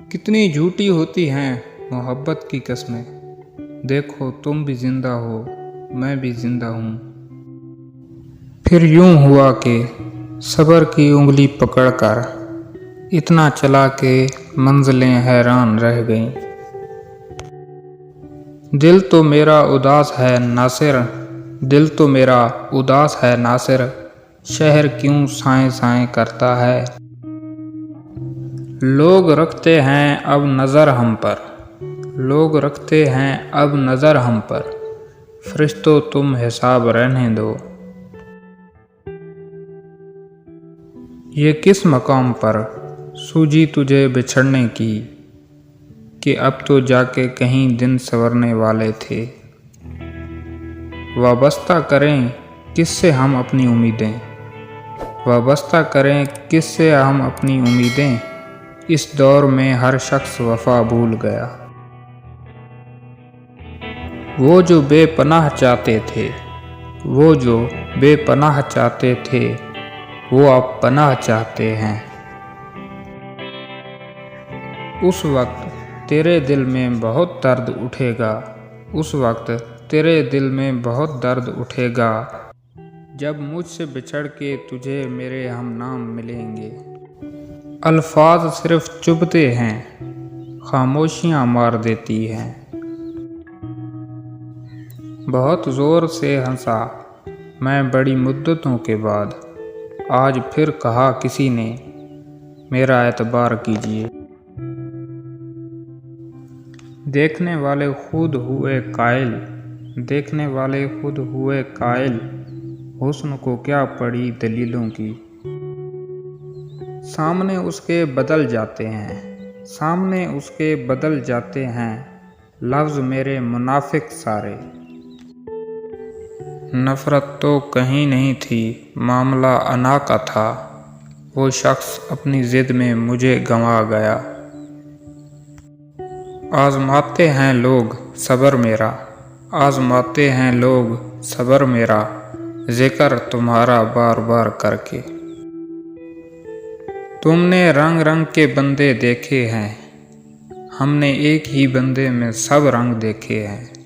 कितनी झूठी होती हैं मोहब्बत की कस्में। देखो तुम भी जिंदा हो, मैं भी जिंदा हूँ। फिर यूं हुआ कि सब्र की उंगली पकड़कर इतना चला के मंजिलें हैरान रह गईं। दिल तो मेरा उदास है नासिर, दिल तो मेरा उदास है नासिर, शहर क्यों साएं साएं करता है। लोग रखते हैं अब नज़र हम पर, लोग रखते हैं अब नज़र हम पर, फरिश्तों तुम हिसाब रहने दो। ये किस मकाम पर सूझी तुझे बिछड़ने की, कि अब तो जाके कहीं दिन संवरने वाले थे। वाबस्ता करें किससे हम अपनी उम्मीदें, वाबस्ता करें किससे हम अपनी उम्मीदें, इस दौर में हर शख्स वफा भूल गया। वो जो बेपनाह चाहते थे, वो जो बेपनाह चाहते थे, वो अब पनाह चाहते हैं। उस वक्त तेरे दिल में बहुत दर्द उठेगा, उस वक्त तेरे दिल में बहुत दर्द उठेगा, जब मुझसे बिछड़ के तुझे मेरे हम नाम मिलेंगे। अल्फाज सिर्फ चुभते हैं, खामोशियाँ मार देती हैं। बहुत ज़ोर से हंसा मैं बड़ी मुद्दतों के बाद, आज फिर कहा किसी ने मेरा एतबार कीजिए। देखने वाले खुद हुए कायल, देखने वाले खुद हुए कायल, हुस्न को क्या पड़ी दलीलों की। सामने उसके बदल जाते हैं, सामने उसके बदल जाते हैं, लफ्ज़ मेरे मुनाफिक सारे। नफ़रत तो कहीं नहीं थी, मामला अना का था, वो शख्स अपनी ज़िद में मुझे गंवा गया। आज़माते हैं लोग सब्र मेरा, आज़माते हैं लोग सब्र मेरा, ज़िक्र तुम्हारा बार बार करके। तुमने रंग रंग के बंदे देखे हैं, हमने एक ही बंदे में सब रंग देखे हैं।